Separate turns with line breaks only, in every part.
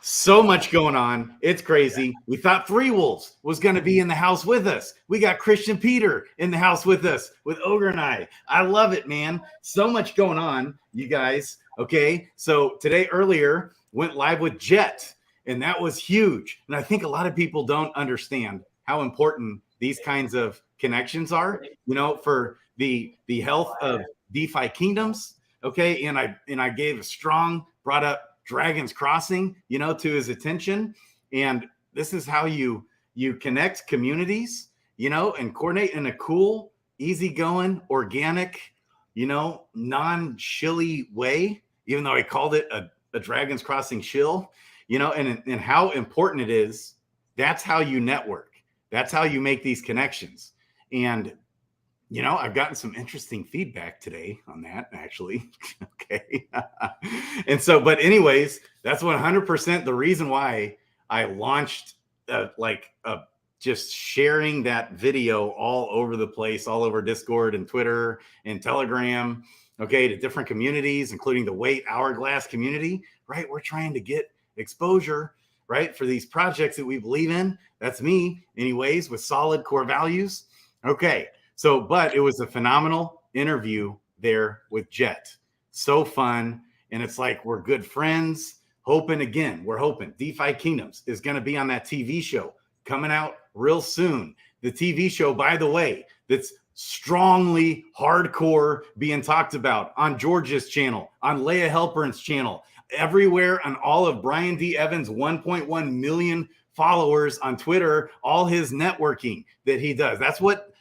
So much going on. It's crazy. We thought ThreeWolves was going to be in the house with us. We got Kristian Peter in the house with us, with Ogre and I. I love it, man. So much going on, you guys. Okay. So today earlier went live with Jet, and that was huge. And I think a lot of people don't understand how important these kinds of connections are, for the health of DeFi Kingdoms. Okay. And I gave a strong, brought up Dragon's Crossing, to his attention. And this is how you connect communities, and coordinate in a cool, easygoing, organic, non-shilly way, even though I called it a Dragon's Crossing shill, and how important it is. That's how you network. That's how you make these connections. And I've gotten some interesting feedback today on that, actually. Okay. And so, but anyways, that's 100% the reason why I launched just sharing that video all over the place, all over Discord and Twitter and Telegram, okay, to different communities, including the Wait Hourglass community, right? We're trying to get exposure, right, for these projects that we believe in. That's me, anyways, with solid core values. Okay. So, but it was a phenomenal interview there with Jet. So fun. And it's like, we're good friends. We're hoping DeFi Kingdoms is going to be on that TV show coming out real soon. The TV show, by the way, that's strongly hardcore being talked about on George's channel, on Leia Helperin's channel, everywhere, on all of Brian D. Evans' 1.1 million followers on Twitter, all his networking that he does.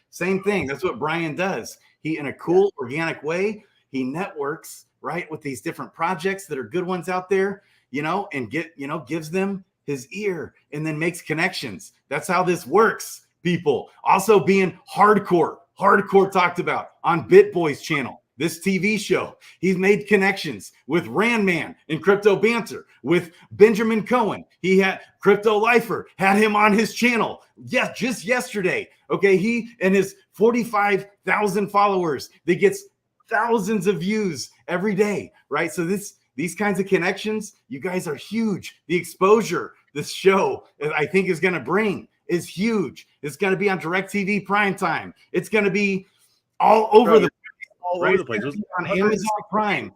Same thing. That's what Brian does. He, in a cool, organic way, he networks, right, with these different projects that are good ones out there, and gives them his ear and then makes connections. That's how this works, people. Also being hardcore talked about on BitBoy's channel, this TV show. He's made connections with Randman and Crypto Banter, with Benjamin Cohen. He had Crypto Lifer, had him on his channel. Yes, just yesterday. Okay, he and his 45,000 followers, that gets thousands of views every day, right? So these kinds of connections, you guys are huge. The exposure this show, I think, is going to bring is huge. It's going to be on DirecTV primetime. It's going to be all over the place. On Amazon Prime,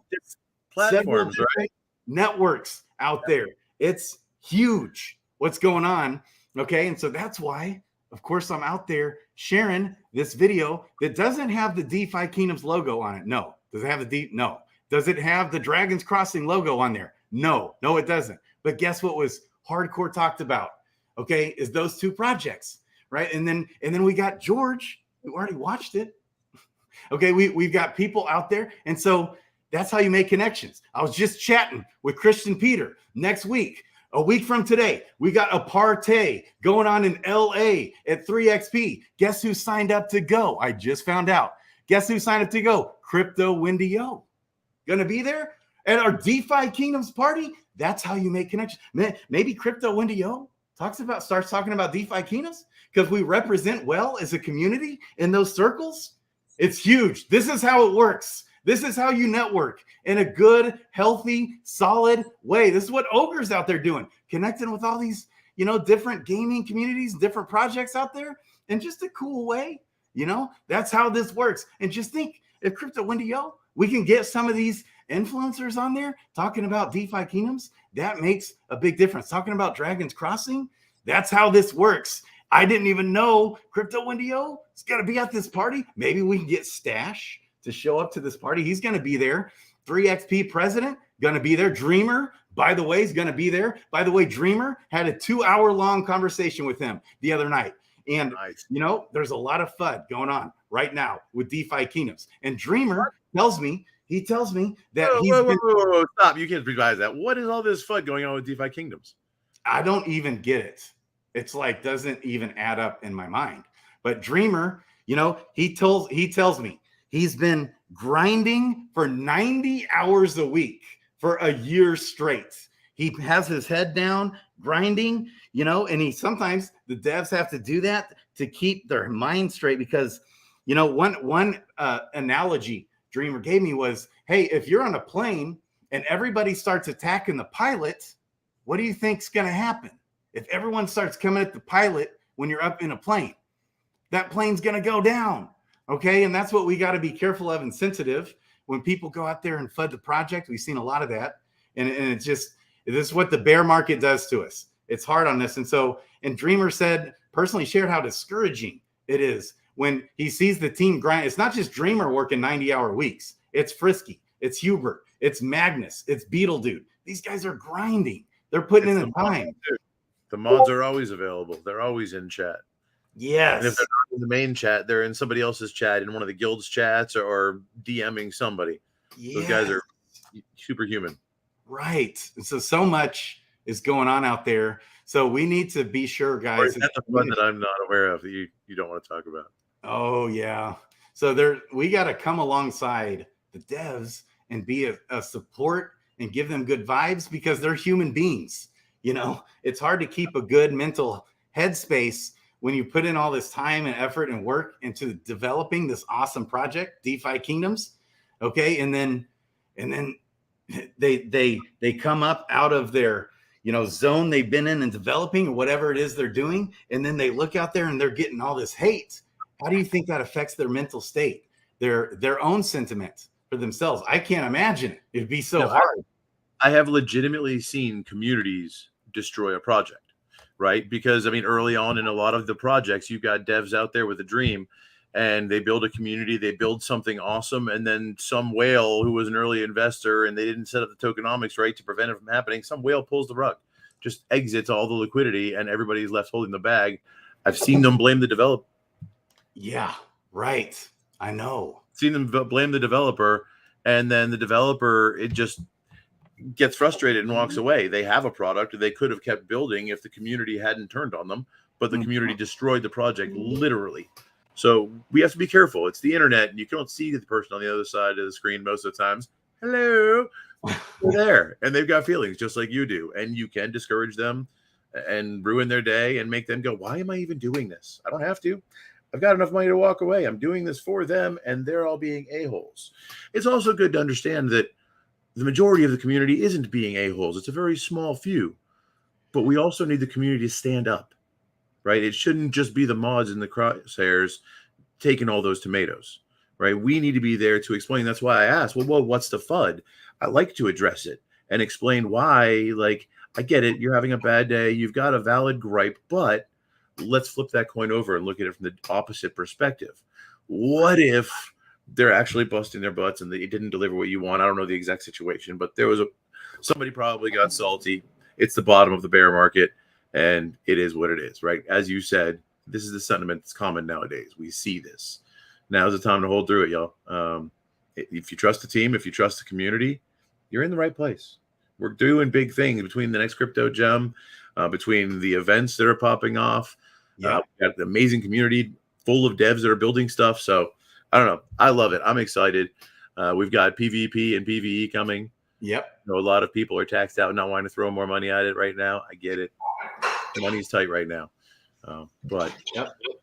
platforms, right?
Networks out there. It's huge what's going on. Okay. And so that's why, of course, I'm out there sharing this video that doesn't have the DeFi Kingdoms logo on it. No. Does it have no. Does it have the Dragon's Crossing logo on there? No, it doesn't. But guess what was hardcore talked about? Okay, is those two projects, right? And then we got George, who already watched it. Okay, we've got people out there. And so that's how you make connections. I was just chatting with Kristian Peter. Next week, a week from today, we got a party going on in LA at 3XP. Guess who signed up to go? I just found out. Guess who signed up to go? Crypto Wendy O. Gonna be there at our DeFi Kingdoms party. That's how you make connections. Maybe Crypto Wendy O starts talking about DeFi Kingdoms because we represent well as a community in those circles. It's huge. This is how it works. This is how you network in a good, healthy, solid way. This is what Ogre's out there doing, connecting with all these, different gaming communities, different projects out there in just a cool way. That's how this works. And just think, if Crypto Wendy O, we can get some of these influencers on there talking about DeFi Kingdoms. That makes a big difference. Talking about Dragon's Crossing. That's how this works. I didn't even know Crypto Wendy O is going to be at this party. Maybe we can get Stash to show up to this party. He's going to be there. 3XP president going to be there. Dreamer, by the way, is going to be there. By the way, Dreamer had a 2-hour-long conversation with him the other night. And,
nice.
There's a lot of FUD going on right now with DeFi Kingdoms. And Dreamer tells me that
stop. You can't revise that. What is all this FUD going on with DeFi Kingdoms?
I don't even get it. It's like, doesn't even add up in my mind. But Dreamer, he tells me he's been grinding for 90 hours a week for a year straight. He has his head down grinding, and sometimes the devs have to do that to keep their mind straight because, one analogy Dreamer gave me was, hey, if you're on a plane and everybody starts attacking the pilot, what do you think's going to happen if everyone starts coming at the pilot when you're up in a plane? That plane's going to go down. Okay. And that's what we got to be careful of and sensitive when people go out there and FUD the project. We've seen a lot of that. And it's just, this is what the bear market does to us. It's hard on this. And so, and Dreamer said, personally shared how discouraging it is when he sees the team grind. It's not just Dreamer working 90-hour weeks. It's Frisky. It's Hubert. It's Magnus. It's Beetle Dude. These guys are grinding. They're putting in the time.
The mods are always available. They're always in chat.
Yes.
And if they're not in the main chat, they're in somebody else's chat, in one of the guild's chats, or DMing somebody.
Yes.
Those guys are superhuman.
Right. And so much is going on out there. So we need to be sure, guys.
Or is that the one that I'm not aware of that you don't want to talk about?
Oh, yeah. So we got to come alongside the devs and be a support and give them good vibes, because they're human beings. You know, it's hard to keep a good mental headspace when you put in all this time and effort and work into developing this awesome project, DeFi Kingdoms. Okay. And then they come up out of their, zone they've been in and developing, or whatever it is they're doing. And then they look out there and they're getting all this hate. How do you think that affects their mental state, their own sentiment for themselves? I can't imagine it. It'd be so hard.
I have legitimately seen communities destroy a project, right? Because, I mean, early on in a lot of the projects, you've got devs out there with a dream, and they build a community, they build something awesome, and then some whale who was an early investor and they didn't set up the tokenomics right to prevent it from happening, some whale pulls the rug, just exits all the liquidity, and everybody's left holding the bag. I've seen them blame the developer.
Yeah, right. I know.
Seen them blame the developer, and then the developer, it just gets frustrated and walks away. They have a product they could have kept building if the community hadn't turned on them, but the community destroyed the project literally. So we have to be careful. It's the internet, and you can't see the person on the other side of the screen most of the times. Hello, they're there, and they've got feelings just like you do, and you can discourage them and ruin their day and make them go, why am I even doing this? I don't have to. I've got enough money to walk away. I'm doing this for them, and they're all being a-holes. It's also good to understand that the majority of the community isn't being a-holes. It's a very small few. But we also need the community to stand up, right? It shouldn't just be the mods and the crosshairs taking all those tomatoes, right? We need to be there to explain. That's why I asked, well, what's the FUD? I like to address it and explain why. Like, I get it. You're having a bad day. You've got a valid gripe, but let's flip that coin over and look at it from the opposite perspective. What if they're actually busting their butts and they didn't deliver what you want? I don't know the exact situation, but there was somebody probably got salty. It's the bottom of the bear market, and it is what it is, right? As you said, this is the sentiment that's common nowadays. We see this. Now's the time to hold through it, y'all. If you trust the team, if you trust the community, you're in the right place. We're doing big things between the next crypto gem, between the events that are popping off.
Yeah,
we've got an amazing community full of devs that are building stuff. So I don't know. I love it. I'm excited. We've got PvP and PvE coming.
Yep.
A lot of people are taxed out, not wanting to throw more money at it right now. I get it. The money's tight right now. But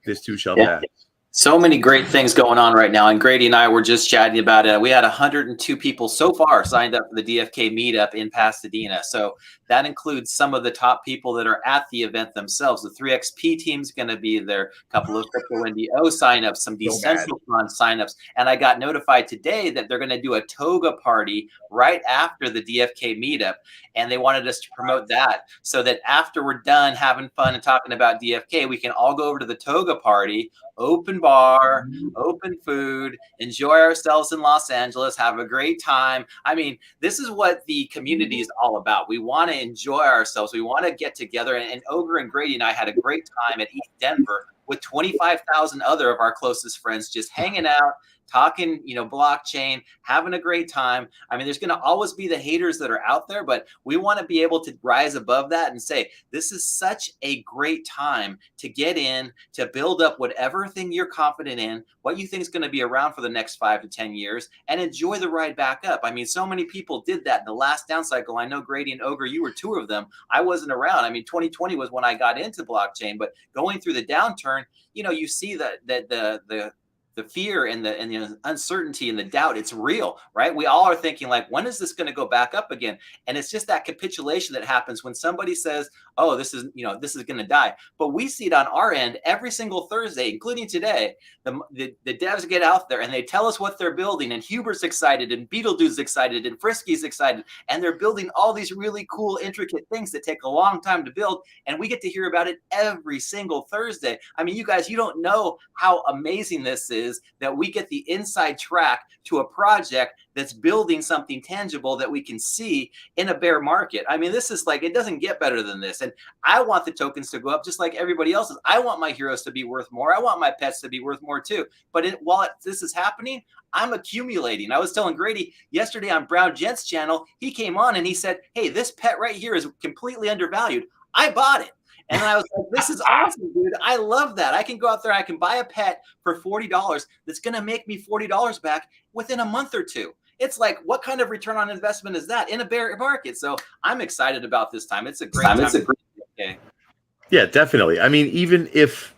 this too shall pass.
So many great things going on right now. And Grady and I were just chatting about it. We had 102 people so far signed up for the DFK meetup in Pasadena. So that includes some of the top people that are at the event themselves. The 3XP team's going to be there, a couple of Crypto NDO signups, some Decentralized signups. And I got notified today that they're going to do a toga party right after the DFK meetup. And they wanted us to promote that so that after we're done having fun and talking about DFK, we can all go over to the toga party, open bar, open food, enjoy ourselves in Los Angeles, have a great time. I mean, this is what the community is all about. We want to enjoy ourselves. We want to get together. And Ogre and Grady and I had a great time at East Denver with 25,000 other of our closest friends just hanging out, talking, blockchain, having a great time. I mean, there's going to always be the haters that are out there, but we want to be able to rise above that and say, this is such a great time to get in, to build up whatever thing you're confident in, what you think is going to be around for the next 5 to 10 years, and enjoy the ride back up. I mean, so many people did that in the last down cycle. I know Grady and Ogre, you were 2 of them. I wasn't around. I mean, 2020 was when I got into blockchain, but going through the downturn, you see that the fear and the uncertainty and the doubt, it's real, right? We all are thinking like, when is this going to go back up again? And it's just that capitulation that happens when somebody says, oh, this is going to die. But we see it on our end every single Thursday, including today. The devs get out there and they tell us what they're building, and Hubert's excited and Beetlejuice's excited and Frisky's excited, and they're building all these really cool, intricate things that take a long time to build, and we get to hear about it every single Thursday. I mean, you guys, you don't know how amazing this is, that we get the inside track to a project that's building something tangible that we can see in a bear market. I mean, this is like, it doesn't get better than this. And I want the tokens to go up just like everybody else's. I want my heroes to be worth more. I want my pets to be worth more too. But while this is happening, I'm accumulating. I was telling Grady yesterday on Brown Gent's channel, he came on and he said, hey, this pet right here is completely undervalued. I bought it. And I was like, this is awesome, dude. I love that. I can go out there, I can buy a pet for $40 that's going to make me $40 back within a month or two. It's like, what kind of return on investment is that in a bear market? So I'm excited about this time. It's a great time. Okay.
Yeah, definitely. I mean, even if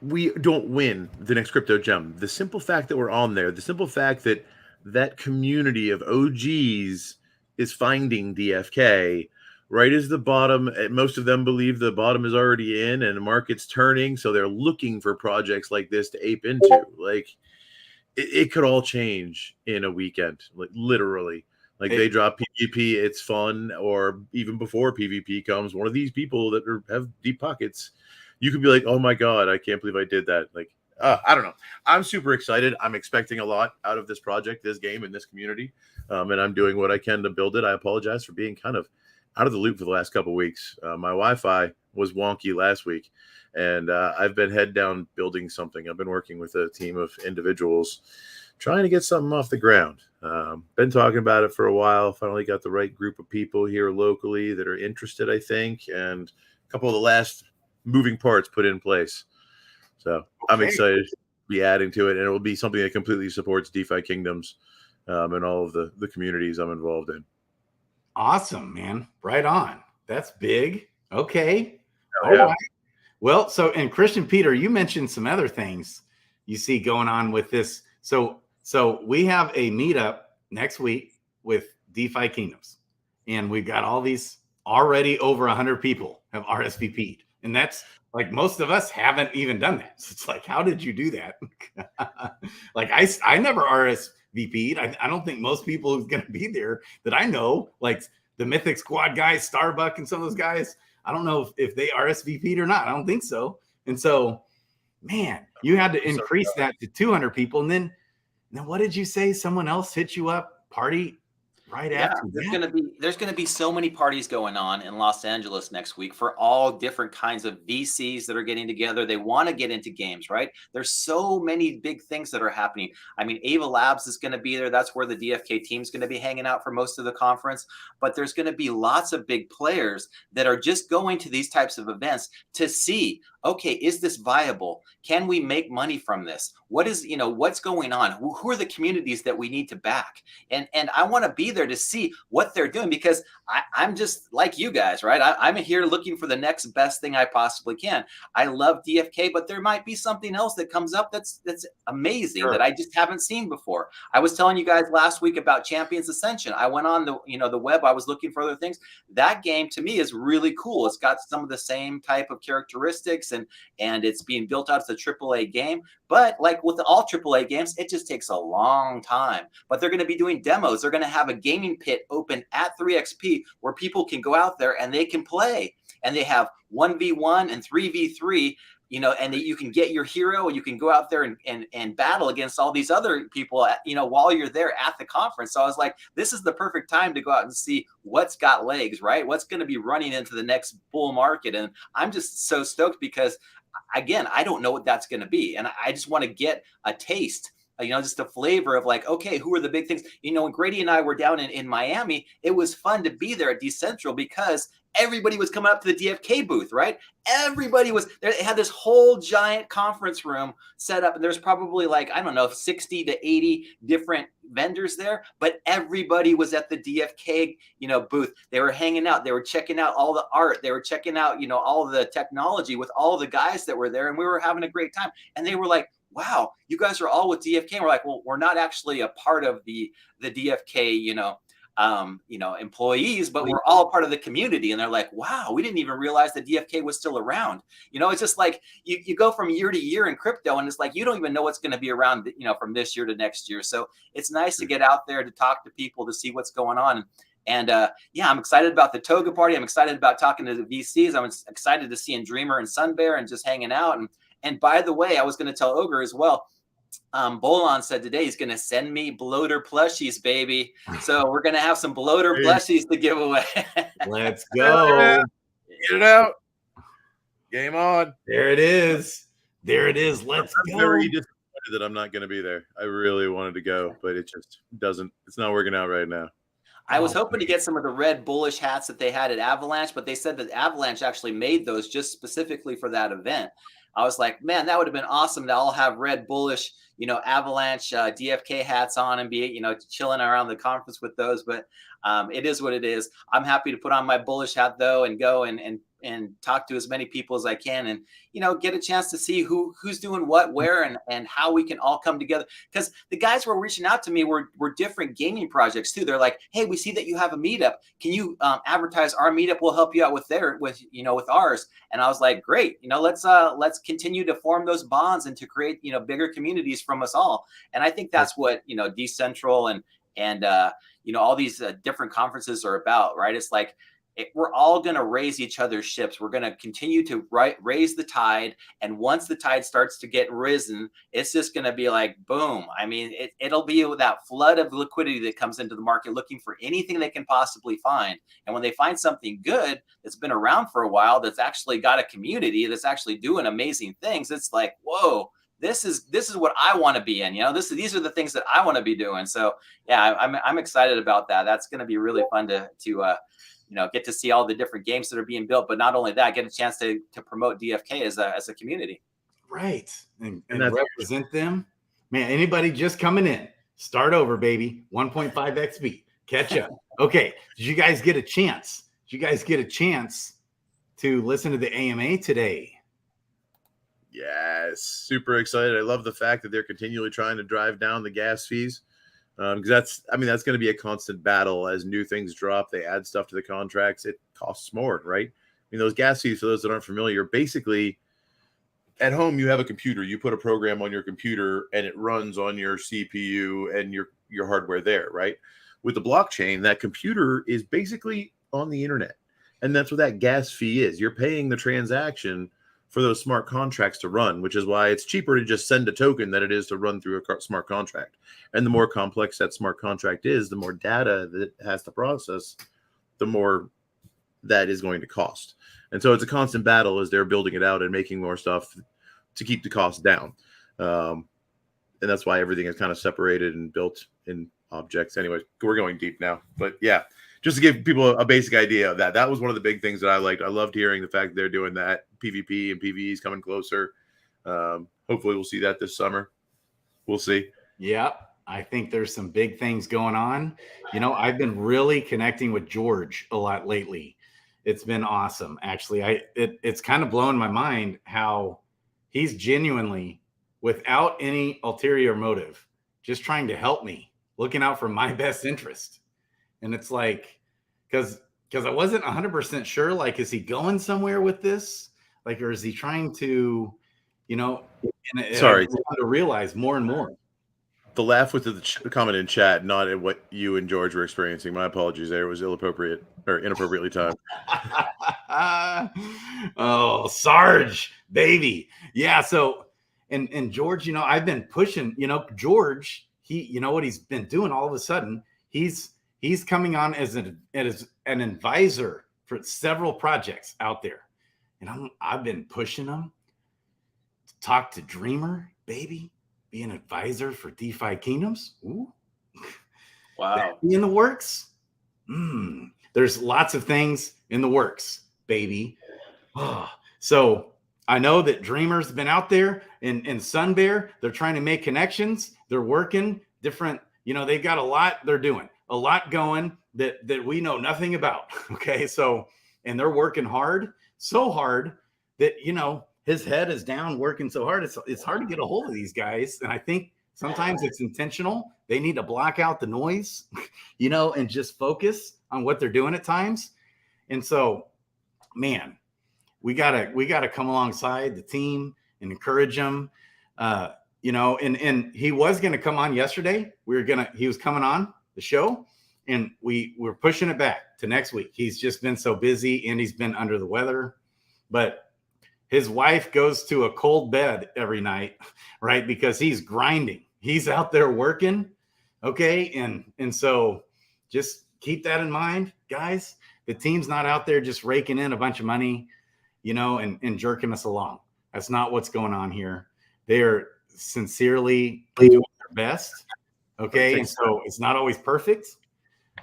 we don't win the next crypto gem, the simple fact that we're on there, the simple fact that that community of OGs is finding DFK right as the bottom, most of them believe the bottom is already in and the market's turning, so they're looking for projects like this to ape into. Like, it could all change in a weekend, like literally. Like, they drop PvP, it's fun, or even before PvP comes, one of these people that have deep pockets, you could be like, oh my God, I can't believe I did that. Like, I don't know. I'm super excited. I'm expecting a lot out of this project, this game, and this community, and I'm doing what I can to build it. I apologize for being kind of out of the loop for the last couple of weeks. My Wi-Fi was wonky last week, and I've been head down building something. I've been working with a team of individuals trying to get something off the ground. Been talking about it for a while. Finally got the right group of people here locally that are interested, I think, and a couple of the last moving parts put in place. So I'm excited to be adding to it, and it will be something that completely supports DeFi Kingdoms and all of the communities I'm involved in.
Awesome, man. Right on. That's big. Okay.
All right.
Well, so, and Kristian, Peter, you mentioned some other things you see going on with this. So we have a meetup next week with DeFi Kingdoms, and we've got all these already over 100 people have RSVP'd, and that's like, most of us haven't even done that. So it's like, how did you do that? Like, I never RSVP'd. I don't think most people who's going to be there that I know, like the Mythic Squad guys, Starbuck, and some of those guys, I don't know if they RSVP'd or not. I don't think so. And so, man, you had to increase that to 200 people. And then what did you say? Someone else hit you up, party right after that?
There's gonna be so many parties going on in Los Angeles next week for all different kinds of VCs that are getting together. They want to get into games, right? There's so many big things that are happening. I mean, Ava Labs is going to be there. That's where the DFK team is going to be hanging out for most of the conference. But there's going to be lots of big players that are just going to these types of events to see, okay, is this viable? Can we make money from this? What is, what's going on? Who are the communities that we need to back? And I want to be there to see what they're doing, because I'm just like you guys, right? I'm here looking for the next best thing I possibly can. I love DFK, but there might be something else that comes up that's amazing, that I just haven't seen before. I was telling you guys last week about Champions Ascension. I went on the web. I was looking for other things. That game to me is really cool. It's got some of the same type of characteristics, and it's being built out as a AAA game. But like with all AAA games, it just takes a long time. But they're going to be doing demos. They're going to have a gaming pit open at 3XP where people can go out there and they can play. And they have 1v1 and 3v3, and you can get your hero and you can go out there and battle against all these other people, while you're there at the conference. So I was like, this is the perfect time to go out and see what's got legs, right? What's going to be running into the next bull market. And I'm just so stoked because, again, I don't know what that's going to be. And I just want to get a taste, just a flavor of like, okay, who are the big things? When Grady and I were down in Miami, it was fun to be there at Decentral because everybody was coming up to the DFK booth, right? Everybody was there. They had this whole giant conference room set up, and there's probably like, I don't know, 60 to 80 different vendors there, but everybody was at the DFK, booth. They were hanging out. They were checking out all the art. They were checking out, all the technology with all the guys that were there, and we were having a great time. And they were like, wow, you guys are all with DFK. And we're like, well, we're not actually a part of the DFK, employees, but we're all part of the community. And they're like, wow, we didn't even realize that DFK was still around. It's just like you go from year to year in crypto, and it's like you don't even know what's going to be around, from this year to next year. So it's nice to get out there to talk to people, to see what's going on. And I'm excited about the toga party. I'm excited about talking to the VCs. I'm excited to see Dreamer and Sunbear and just hanging out. And by the way, I was going to tell Ogre as well. Bolon said today he's going to send me bloater plushies, baby. So we're going to have some bloater plushies to give away.
Let's go.
Get it out. Game on.
There it is. There it is. Let's go.
I'm very disappointed that I'm not going to be there. I really wanted to go, but it just doesn't. It's not working out right now.
I was hoping to get some of the red bullish hats that they had at Avalanche, but they said that Avalanche actually made those just specifically for that event. I was like, man, that would have been awesome to all have red bullish, Avalanche DFK hats on and be, chilling around the conference with those. But it is what it is. I'm happy to put on my bullish hat though and go and talk to as many people as I can and, get a chance to see who's doing what, where, and how we can all come together. Because the guys were reaching out to me were different gaming projects too. They're like, hey, we see that you have a meetup. Can you advertise our meetup? We'll help you out with with ours. And I was like, great, let's continue to form those bonds and to create, bigger communities from us all. And I think that's what, Decentral and all these different conferences are about, right? It's like, we're all going to raise each other's ships. We're going to continue to raise the tide. And once the tide starts to get risen, it's just going to be like, boom. I mean, it'll be that flood of liquidity that comes into the market looking for anything they can possibly find. And when they find something good that's been around for a while, that's actually got a community, that's actually doing amazing things, it's like, whoa, this is what I want to be in. These are the things that I want to be doing. So yeah, I'm excited about that. That's going to be really fun to get to see all the different games that are being built, but not only that, get a chance to promote DFK as a community.
Right. And represent them. Man, anybody just coming in, start over, baby. 1.5 XP, catch up. Okay. Did you guys get a chance? To listen to the AMA today?
Yes. Super excited. I love the fact that they're continually trying to drive down the gas fees. Because that's going to be a constant battle as new things drop. They add stuff to the contracts. It costs more, right? Those gas fees, for those that aren't familiar, basically at home, you have a computer, you put a program on your computer and it runs on your CPU and your hardware there, right? With the blockchain, that computer is basically on the internet. And that's what that gas fee is. You're paying the transaction for those smart contracts to run, which is why it's cheaper to just send a token than it is to run through a smart contract. And the more complex that smart contract is, the more data that it has to process, the more that is going to cost. And so it's a constant battle as they're building it out and making more stuff to keep the cost down. And that's why everything is kind of separated and built in objects. Anyway, we're going deep now. But yeah, just to give people a basic idea of that. That was one of the big things that I liked. I loved hearing the fact that they're doing that. PvP and PvE is coming closer. Hopefully we'll see that this summer. We'll see.
Yeah, I think there's some big things going on. I've been really connecting with George a lot lately. It's been awesome. Actually, it's kind of blowing my mind how he's genuinely, without any ulterior motive, just trying to help me, looking out for my best interest. And it's like, because I wasn't 100% sure, like, is he going somewhere with this? Like, or is he trying to,
sorry,
to realize more and more.
The laugh with the comment in chat, not at what you and George were experiencing. My apologies there. It was inappropriately timed.
Oh, Sarge, baby. Yeah. So, and George, I've been pushing, George, he, what he's been doing all of a sudden, he's coming on as an advisor for several projects out there. And I've been pushing him to talk to Dreamer, baby, be an advisor for DeFi Kingdoms. Ooh.
Wow.
In the works. There's lots of things in the works, baby. So I know that Dreamer's been out there in Sunbear. They're trying to make connections. They're working different, they've got a lot they're doing. A lot going that we know nothing about. Okay. So, and they're working hard, so hard that, his head is down working so hard. It's hard to get a hold of these guys. And I think sometimes it's intentional. They need to block out the noise, and just focus on what they're doing at times. And so, man, we gotta come alongside the team and encourage them. And he was gonna come on yesterday. He was coming on the show, and we're pushing it back to next week. He's just been so busy and he's been under the weather. But his wife goes to a cold bed every night, right? Because he's grinding. He's out there working. Okay. And so just keep that in mind, guys. The team's not out there just raking in a bunch of money, and jerking us along. That's not what's going on here. They're sincerely doing their best. Okay. And so it's not always perfect.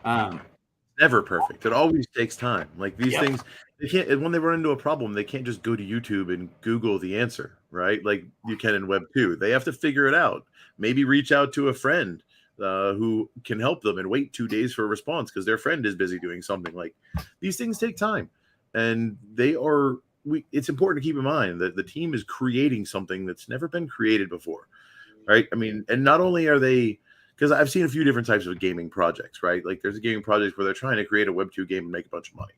Never perfect. It always takes time. Like these things, they can't, when they run into a problem, they can't just go to YouTube and Google the answer, right? Like you can in Web 2. They have to figure it out. Maybe reach out to a friend who can help them and wait 2 days for a response because their friend is busy doing something. Like these things take time, and it's important to keep in mind that the team is creating something that's never been created before, right? I mean, and not only are they, because I've seen a few different types of gaming projects, right? Like there's a gaming project where they're trying to create a Web 2 game and make a bunch of money.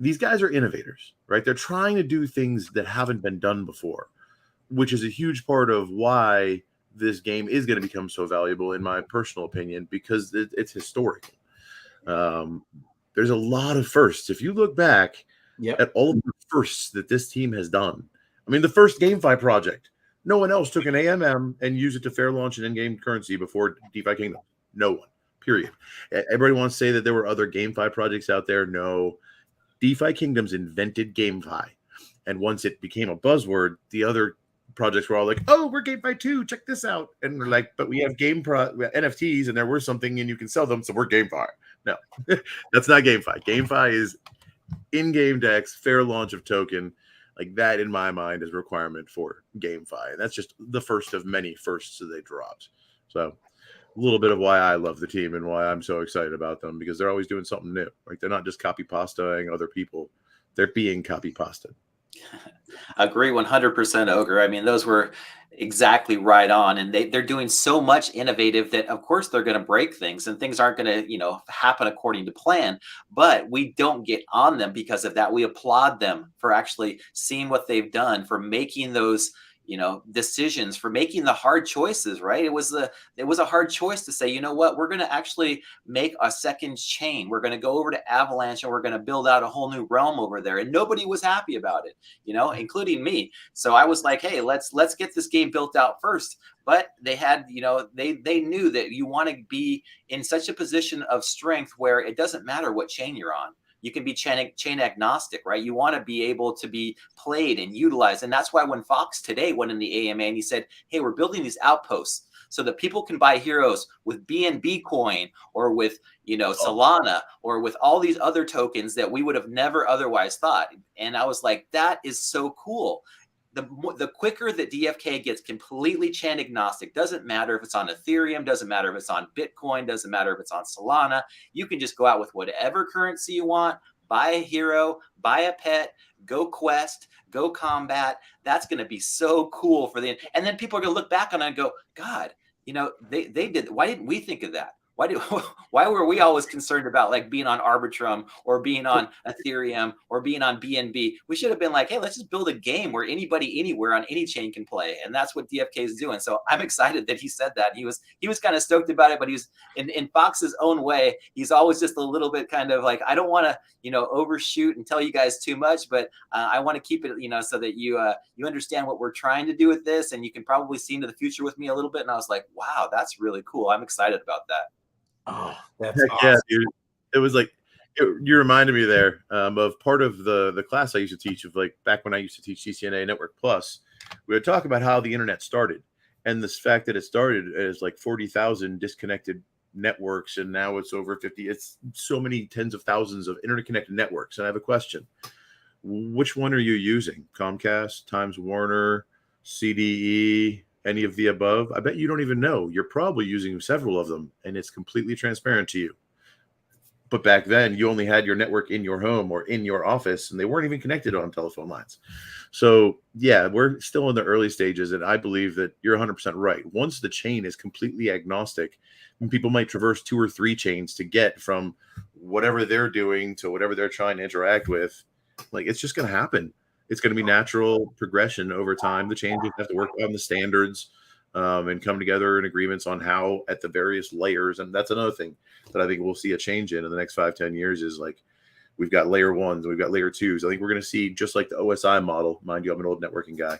These guys are innovators, right? They're trying to do things that haven't been done before, which is a huge part of why this game is going to become so valuable, in my personal opinion, because it's historical. There's a lot of firsts. If you look back at all of the firsts that this team has done, I mean, the first GameFi project, no one else took an AMM and used it to fair launch an in-game currency before DeFi Kingdoms. No one, period. Everybody wants to say that there were other GameFi projects out there. No. DeFi Kingdoms invented GameFi. And once it became a buzzword, the other projects were all like, oh, we're GameFi too. Check this out. And we're like, but we have NFTs and they're worth something and you can sell them. So we're GameFi. No, that's not GameFi. GameFi is in-game DEX, fair launch of token. Like that, in my mind, is a requirement for GameFi. And that's just the first of many firsts that they dropped. So a little bit of why I love the team and why I'm so excited about them, because they're always doing something new. Like they're not just copy pastaing other people. They're being copy pasted.
Agree 100%, Ogre. I mean, those were exactly right on, and they're doing so much innovative that of course they're going to break things and things aren't going to happen according to plan, but we don't get on them because of that. We applaud them for actually seeing what they've done, for making those decisions, for making the hard choices, right? It was a hard choice to say, you know what, we're going to actually make a second chain. We're going to go over to Avalanche and we're going to build out a whole new realm over there. And nobody was happy about it, including me. So I was like, hey, let's get this game built out first. But they had, they knew that you want to be in such a position of strength where it doesn't matter what chain you're on. You can be chain agnostic, right? You want to be able to be played and utilized. And that's why when Fox today went in the AMA and he said, hey, we're building these outposts so that people can buy heroes with BNB coin or with, Solana or with all these other tokens that we would have never otherwise thought. And I was like, that is so cool. The quicker that DFK gets completely chain agnostic, doesn't matter if it's on Ethereum, doesn't matter if it's on Bitcoin, doesn't matter if it's on Solana. You can just go out with whatever currency you want, buy a hero, buy a pet, go quest, go combat. That's going to be so cool and then people are going to look back on it and go, God, they did. Why didn't we think of that? Why were we always concerned about like being on Arbitrum or being on Ethereum or being on BNB? We should have been like, hey, let's just build a game where anybody anywhere on any chain can play. And that's what DFK is doing. So I'm excited that he said that. He was kind of stoked about it, but he was in Fox's own way. He's always just a little bit kind of like, I don't want to, overshoot and tell you guys too much, but I want to keep it, so that you understand what we're trying to do with this. And you can probably see into the future with me a little bit. And I was like, wow, that's really cool. I'm excited about that.
Oh, that's awesome.
Yeah, dude. It was like you reminded me there of part of the class I used to teach, of like back when I used to teach CCNA Network Plus. We would talk about how the internet started, and this fact that it started as like 40,000 disconnected networks, and now it's over 50. It's so many tens of thousands of interconnected networks. And I have a question: which one are you using? Comcast, Times Warner, CDE? Any of the above? I bet you don't even know. You're probably using several of them, and it's completely transparent to you. But back then, you only had your network in your home or in your office, and they weren't even connected on telephone lines. So, yeah, we're still in the early stages, and I believe that you're 100% right. Once the chain is completely agnostic, and people might traverse 2 or 3 chains to get from whatever they're doing to whatever they're trying to interact with, like, it's just going to happen. It's going to be natural progression over time. The chains have to work on the standards and come together in agreements on how at the various layers. And that's another thing that I think we'll see a change in the next 5-10 years is like we've got layer 1s and we've got layer 2s. I think we're going to see just like the OSI model. Mind you, I'm an old networking guy,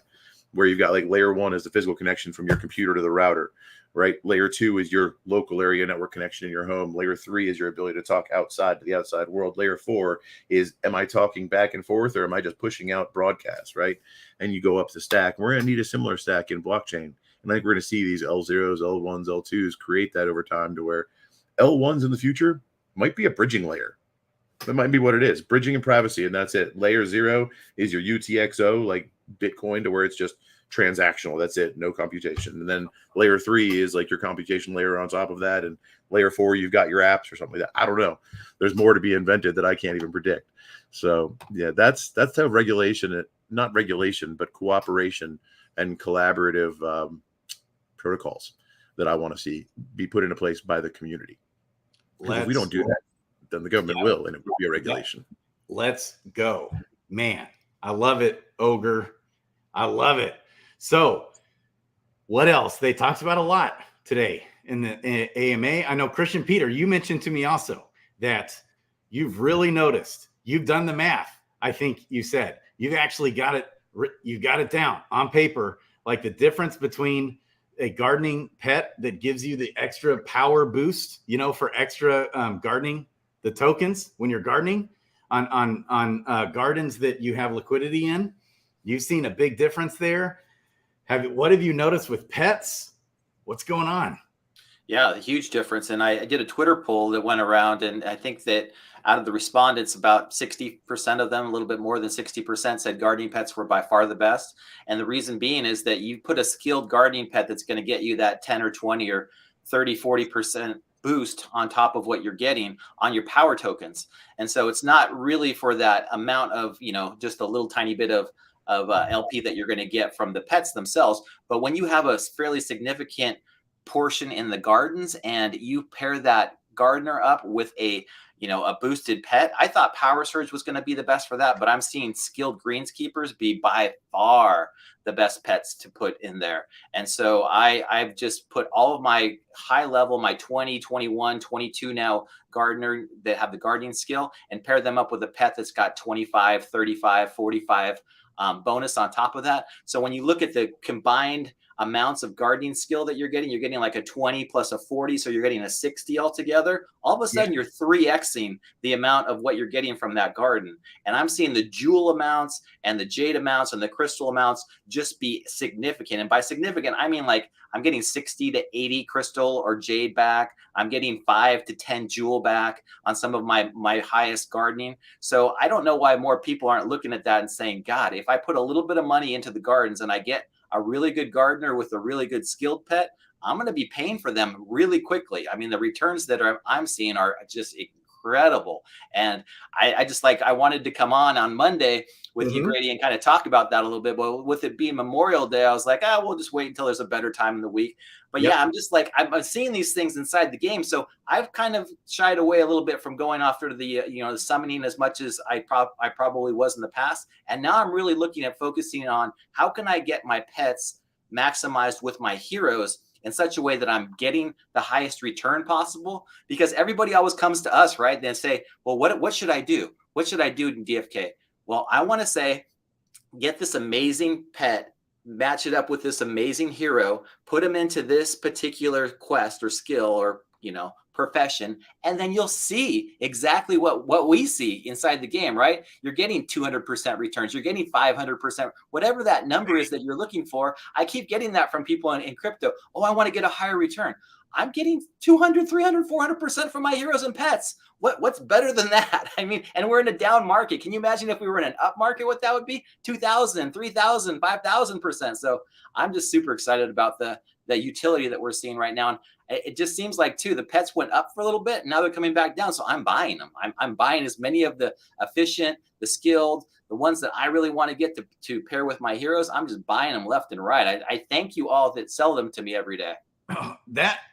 where you've got like layer 1 is the physical connection from your computer to the router, right? Layer 2 is your local area network connection in your home. Layer 3 is your ability to talk outside to the outside world. Layer 4 is, am I talking back and forth or am I just pushing out broadcasts, right? And you go up the stack. We're going to need a similar stack in blockchain. And I think we're going to see these L0s, L1s, L2s create that over time to where L1s in the future might be a bridging layer. That might be what it is, bridging and privacy, and that's it. Layer 0 is your UTXO, like Bitcoin, to where it's just transactional. That's it, no computation. And then layer 3 is like your computation layer on top of that. And layer 4, you've got your apps or something like that. I don't know. There's more to be invented that I can't even predict. So yeah, that's how regulation, not regulation, but cooperation and collaborative protocols that I want to see be put into place by the community. Because if we don't do that, then the government will, and it will be a regulation.
Let's go, man. I love it, Ogre. I love it. So what else? They talked about a lot today in the AMA. I know, Kristian, Peter, you mentioned to me also that you've really noticed, you've done the math. I think you said you've actually got it. You got it down on paper, like the difference between a gardening pet that gives you the extra power boost, for extra gardening, the tokens when you're gardening on gardens that you have liquidity in. You've seen a big difference there. What have you noticed with pets? What's going on?
Yeah, a huge difference. And I did a Twitter poll that went around, and I think that out of the respondents, about 60% of them, a little bit more than 60%, said gardening pets were by far the best. And the reason being is that you put a skilled gardening pet that's going to get you that 10 or 20 or 30, 40% boost on top of what you're getting on your power tokens. And so it's not really for that amount of, just a little tiny bit of LP that you're going to get from the pets themselves. But when you have a fairly significant portion in the gardens and you pair that gardener up with a boosted pet, I thought Power Surge was going to be the best for that, but I'm seeing skilled greenskeepers be by far the best pets to put in there. And so I've just put all of my high level, my 20, 21, 22 now gardener that have the gardening skill, and pair them up with a pet that's got 25, 35, 45 bonus on top of that. So when you look at the combined amounts of gardening skill that you're getting like a 20 plus a 40. So you're getting a 60 altogether. All of a sudden you're 3Xing the amount of what you're getting from that garden. And I'm seeing the jewel amounts and the jade amounts and the crystal amounts just be significant. And by significant, I mean like I'm getting 60 to 80 crystal or jade back. I'm getting 5 to 10 jewel back on some of my highest gardening. So I don't know why more people aren't looking at that and saying, God, if I put a little bit of money into the gardens and I get a really good gardener with a really good skilled pet, I'm going to be paying for them really quickly. I mean, the returns that I'm seeing are just incredible. And I wanted to come on Monday with you, Grady, and kind of talk about that a little bit. But with it being Memorial Day, I was like, we'll just wait until there's a better time in the week. But yeah, I'm just like, I'm seeing these things inside the game. So I've kind of shied away a little bit from going after the, the summoning as much as I probably was in the past. And now I'm really looking at focusing on how can I get my pets maximized with my heroes in such a way that I'm getting the highest return possible, because everybody always comes to us, right? They say, well, what should I do? What should I do in DFK? Well, I want to say, get this amazing pet, match it up with this amazing hero, put him into this particular quest or skill or, profession, and then you'll see exactly what we see inside the game, right? You're getting 200% returns. You're getting 500%, whatever that number is that you're looking for. I keep getting that from people in crypto. Oh, I want to get a higher return. I'm getting 200, 300, 400% from my heroes and pets. What's better than that? I mean, and we're in a down market. Can you imagine if we were in an up market, what that would be? 2,000, 3,000, 5,000%. So I'm just super excited about the the utility that we're seeing right now. And it just seems like too, the pets went up for a little bit and now they're coming back down. So I'm buying them. I'm buying as many of the efficient, the skilled, the ones that I really want to get to pair with my heroes. I'm just buying them left and right. I thank you all that sell them to me every day.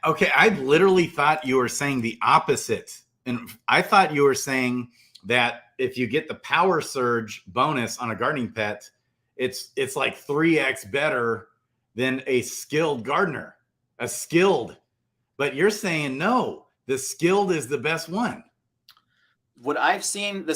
Okay. I literally thought you were saying the opposite. And I thought you were saying that if you get the power surge bonus on a gardening pet, it's like 3x better than a skilled gardener, but you're saying no, the skilled is the best one.
What I've seen,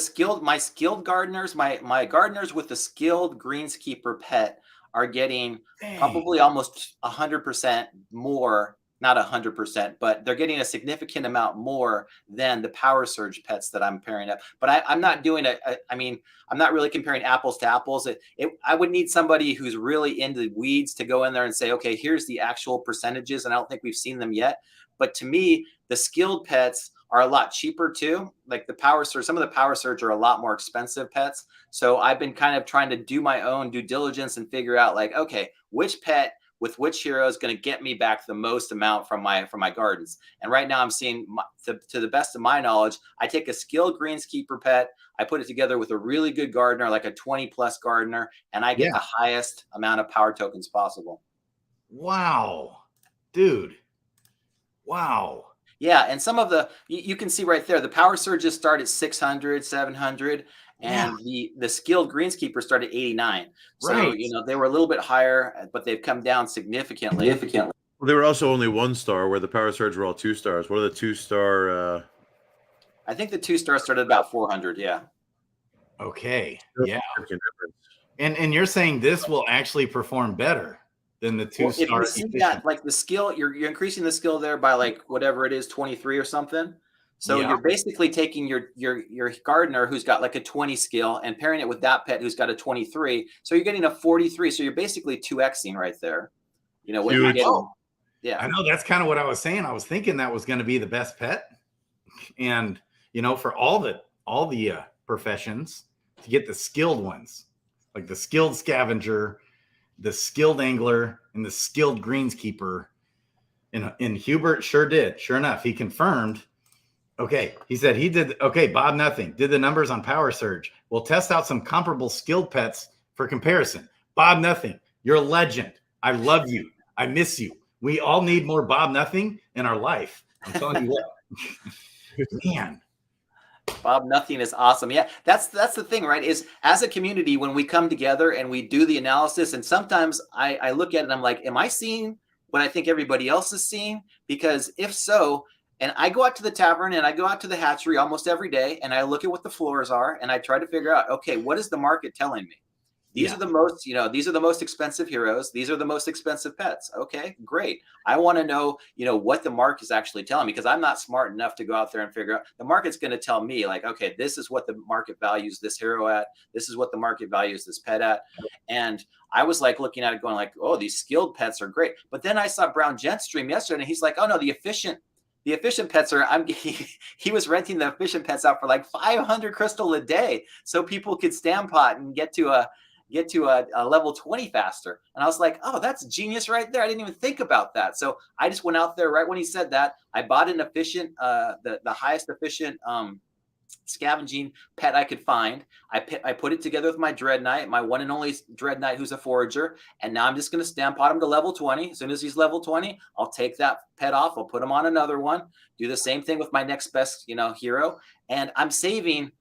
my skilled gardeners, my gardeners with the skilled greenskeeper pet are getting probably almost 100% more, not 100%, but they're getting a significant amount more than the power surge pets that I'm pairing up. But I'm not doing I'm not really comparing apples to apples. I would need somebody who's really into the weeds to go in there and say, okay, here's the actual percentages. And I don't think we've seen them yet. But to me, the skilled pets are a lot cheaper too. Like the power surge, some of the power surge are a lot more expensive pets. So I've been kind of trying to do my own due diligence and figure out like, okay, which pet with which hero is going to get me back the most amount from my gardens. And right now I'm seeing, to the best of my knowledge, I take a skilled greenskeeper pet, I put it together with a really good gardener, like a 20+ gardener, and I get the highest amount of power tokens possible.
Wow, dude. Wow.
Yeah, and some of you can see right there, the power surges start at 600, 700, and the skilled greenskeeper started at 89. So,
right.
They were a little bit higher, but they've come down significantly.
Well, they were also only 1-star, where the power surge were all 2 stars. What are the 2-star?
I think the 2-star started about 400. Yeah.
Okay. Yeah. And you're saying this will actually perform better than the 2-star.
Well, if you see that, like the skill, you're increasing the skill there by like whatever it is, 23 or something. So you're basically taking your gardener who's got like a 20 skill and pairing it with that pet who's got a 23. So you're getting a 43. So you're basically 2xing right there. What you're getting. Yeah.
I know, that's kind of what I was saying. I was thinking that was going to be the best pet. And, for all the professions, to get the skilled ones, like the skilled scavenger, the skilled angler, and the skilled greenskeeper. And Hubert sure did. Sure enough, he confirmed. Okay, he said he did. Okay, Bob Nothing did the numbers on power surge. We'll test out some comparable skilled pets for comparison. Bob Nothing, you're a legend. I love you. I miss you. We all need more Bob Nothing in our life. I'm telling you what. Man.
Bob Nothing is awesome. Yeah, that's the thing, right? Is as a community, when we come together and we do the analysis, and sometimes I look at it and I'm like, am I seeing what I think everybody else is seeing? Because if so, and I go out to the tavern and I go out to the hatchery almost every day and I look at what the floors are and I try to figure out, okay, what is the market telling me? These are the most, these are the most expensive heroes. These are the most expensive pets. Okay, great. I want to know, what the market is actually telling me, because I'm not smart enough to go out there and figure out. The market's going to tell me like, okay, this is what the market values this hero at. This is what the market values this pet at. And I was like looking at it going like, oh, these skilled pets are great. But then I saw Brown Gent stream yesterday and he's like, oh no, the efficient pets are, he was renting the efficient pets out for like 500 crystal a day so people could stand pot and get to a level 20 faster. And I was like, oh, that's genius right there. I didn't even think about that. So I just went out there right when he said that. I bought an efficient, the highest efficient scavenging pet I could find. I put it together with my Dread Knight, my one and only Dread Knight who's a forager. And now I'm just going to stand pot him to level 20. As soon as he's level 20, I'll take that pet off. I'll put him on another one. Do the same thing with my next best, hero. And I'm saving,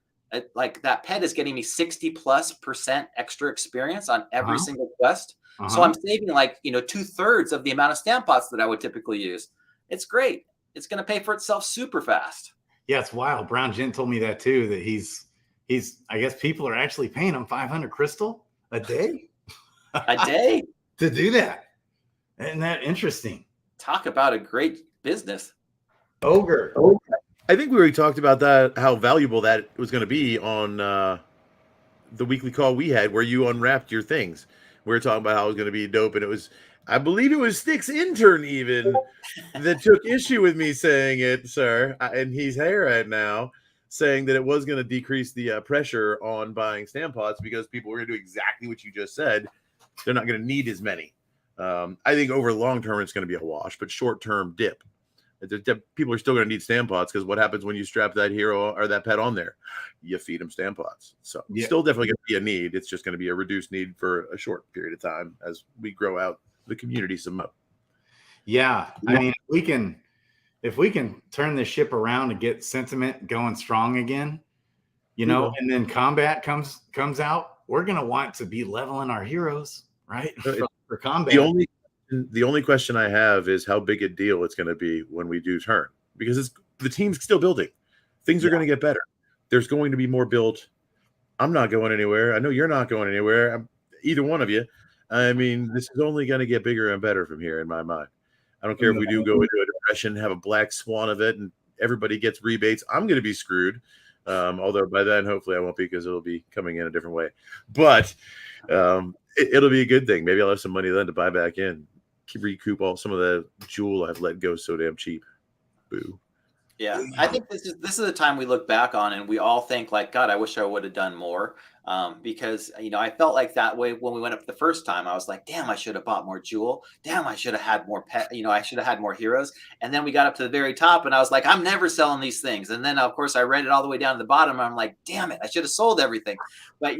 like that pet is getting me 60+% extra experience on every single quest. So I'm saving like, 2/3 of the amount of stamp pots that I would typically use. It's great. It's going to pay for itself super fast.
Yeah, it's wild. Brown Gent told me that too, that he's, I guess people are actually paying him 500 crystal a day.
A day?
To do that. Isn't that interesting?
Talk about a great business.
Ogre.
I think we already talked about that, how valuable that was going to be on the weekly call we had where you unwrapped your things. We were talking about how it was going to be dope, and it was, I believe it was Stick's intern even that took issue with me saying it, sir, and he's here right now, saying that it was going to decrease the pressure on buying stamp pots because people were going to do exactly what you just said. They're not going to need as many. I think over long term it's going to be a wash, but short term dip. People are still going to need stand pots because what happens when you strap that hero or that pet on there? You feed them stand pots. So still definitely going to be a need. It's just going to be a reduced need for a short period of time as we grow out the community some more.
Yeah. I mean, if we can turn this ship around and get sentiment going strong again, and then combat comes out, we're going to want to be leveling our heroes, right? For combat.
The only question I have is how big a deal it's going to be when we do turn, because the team's still building. Things are going to get better. There's going to be more built. I'm not going anywhere. I know you're not going anywhere. Either one of you. I mean, this is only going to get bigger and better from here in my mind. I don't care if we do go into a depression, have a black swan of it, and everybody gets rebates. I'm going to be screwed. Although by then, hopefully I won't be, because it'll be coming in a different way. But it'll be a good thing. Maybe I'll have some money then to buy back in. Recoup some of the jewel I've let go so damn cheap. Boo.
Yeah, I think this is the time we look back on and we all think like, God, I wish I would have done more. Because I felt like that way when we went up the first time. I was like, damn, I should have bought more jewel. Damn, I should have had more pet. I should have had more heroes. And then we got up to the very top, and I was like, I'm never selling these things. And then of course I read it all the way down to the bottom. And I'm like, damn it, I should have sold everything. But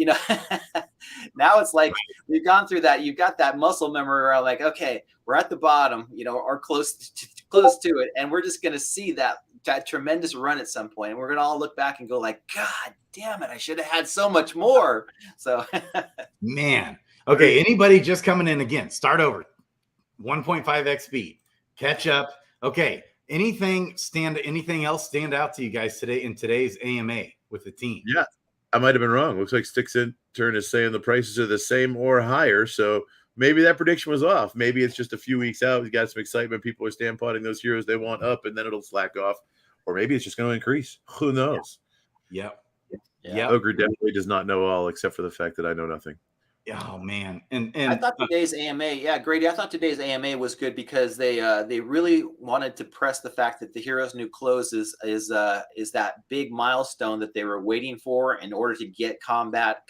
now it's like we've gone through that. You've got that muscle memory where I'm like, okay, we're at the bottom, or close to it, and we're just gonna see that tremendous run at some point, and we're gonna all look back and go like, God damn it, I should have had so much more. So
man, okay, anybody just coming in again, start over, 1.5x speed, catch up. Okay, anything else stand out to you guys today in today's AMA with the team?
Yeah, I might have been wrong. Looks like Sticks Intern is saying the prices are the same or higher, so maybe that prediction was off. Maybe it's just a few weeks out. We got some excitement. People are stand potting those heroes they want up, and then it'll slack off. Or maybe it's just going to increase. Who knows?
Yep.
Ogre definitely does not know all, except for the fact that I know nothing.
Oh man, and
I thought today's AMA, Grady, I thought today's AMA was good because they really wanted to press the fact that the Heroes New Clothes is that big milestone that they were waiting for in order to get combat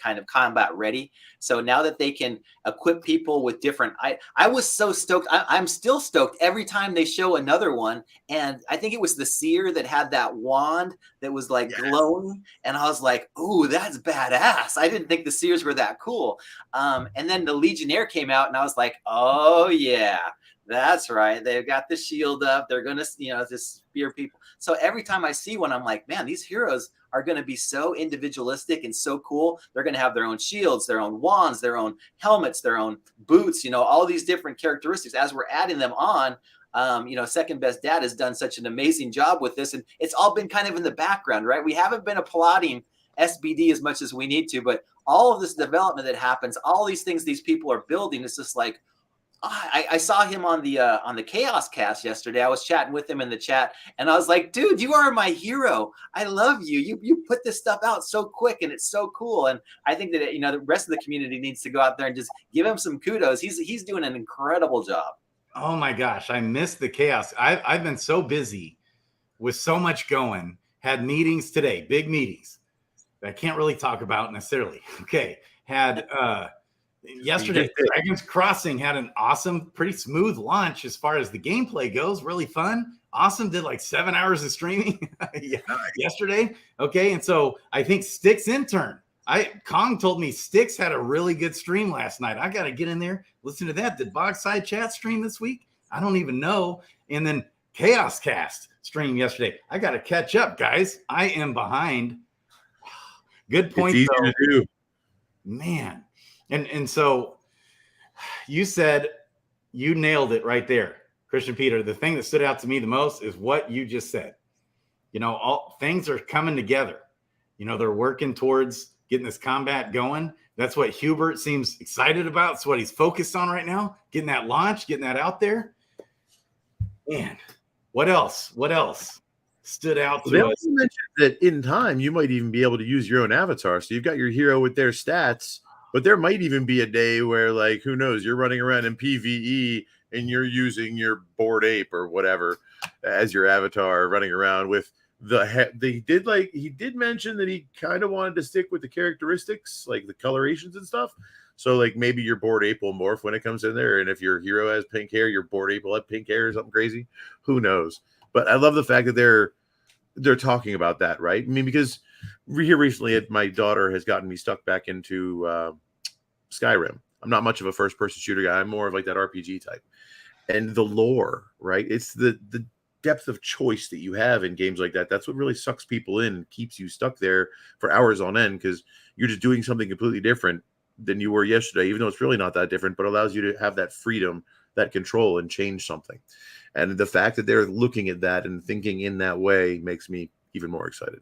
ready. So now that they can equip people with different, I was so stoked. I'm still stoked every time they show another one, and I think it was the Seer that had that wand that was like glowing, and I was like, ooh, that's badass. I didn't think the Seers were that cool. And then the Legionnaire came out, and I was like, oh yeah, that's right. They've got the shield up. They're going to, just spear people. So every time I see one, I'm like, man, these heroes are going to be so individualistic and so cool. They're going to have their own shields, their own wands, their own helmets, their own boots, all these different characteristics. As we're adding them on, Second Best Dad has done such an amazing job with this, and it's all been kind of in the background, right? We haven't been applauding SBD as much as we need to, but all of this development that happens, all these things these people are building, it's just like, I saw him on the Chaos Cast yesterday. I was chatting with him in the chat, and I was like, dude, you are my hero. I love you. You put this stuff out so quick, and it's so cool. And I think that the rest of the community needs to go out there and just give him some kudos. He's doing an incredible job.
Oh my gosh, I missed the chaos. I've been so busy with so much going. Had meetings today, big meetings that I can't really talk about necessarily. Okay, had yesterday Dragon's Crossing had an awesome, pretty smooth launch as far as the gameplay goes. Really fun, awesome. Did like 7 hours of streaming yesterday. Okay, and so I think Sticks Intern. Kong told me Sticks had a really good stream last night. I got to get in there, listen to that. Did Bogside Chat stream this week? I don't even know. And then Chaos Cast stream yesterday. I got to catch up, guys. I am behind. Good point.
It's easy to do.
Man. And so you said you nailed it right there, Kristian Peter. The thing that stood out to me the most is what you just said. All things are coming together. They're working towards getting this combat going. That's what Hubert seems excited about. It's what he's focused on right now, getting that launch, getting that out there. Man, what else? What else stood out to us?
They also mentioned that in time, you might even be able to use your own avatar. So you've got your hero with their stats, but there might even be a day where, like, who knows, you're running around in PvE and you're using your Bored Ape or whatever as your avatar, running around with he did mention that he kind of wanted to stick with the characteristics, like the colorations and stuff. So like maybe your Bored Ape will morph when it comes in there, and if your hero has pink hair, your Bored Ape will have pink hair or something crazy. Who knows? But I love the fact that they're talking about that, right? I mean, because here recently, my daughter has gotten me stuck back into Skyrim. I'm not much of a first-person shooter guy. I'm more of like that RPG type. And the lore, right? It's the depth of choice that you have in games like that. That's what really sucks people in and keeps you stuck there for hours on end, because you're just doing something completely different than you were yesterday, even though it's really not that different, but allows you to have that freedom, that control, and change something. And the fact that they're looking at that and thinking in that way makes me even more excited.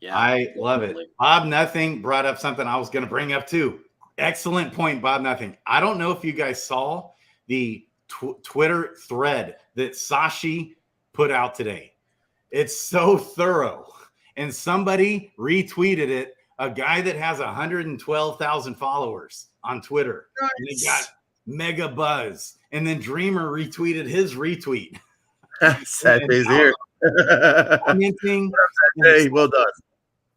Yeah,
I love it. Bob Nothing brought up something I was going to bring up too. Excellent point, Bob Nothing. I don't know if you guys saw the Twitter thread that Sashi put out today. It's so thorough. And somebody retweeted it, a guy that has 112,000 followers on Twitter. Nice. And it got mega buzz. And then Dreamer retweeted his retweet.
Sad days here. Hey, well done.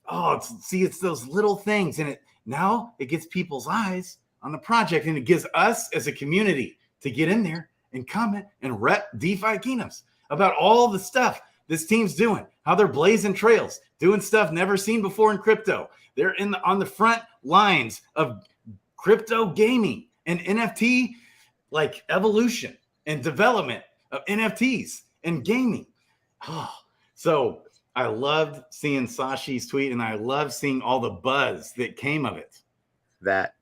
Oh, it's those little things. And now it gets people's eyes on the project, and it gives us as a community to get in there and comment and rep DeFi Kingdoms about all the stuff this team's doing, how they're blazing trails, doing stuff never seen before in crypto. They're on the front lines of crypto gaming and NFT like evolution and development of NFTs and gaming. Oh, so I loved seeing Sashi's tweet, and I love seeing all the buzz that came of it.
That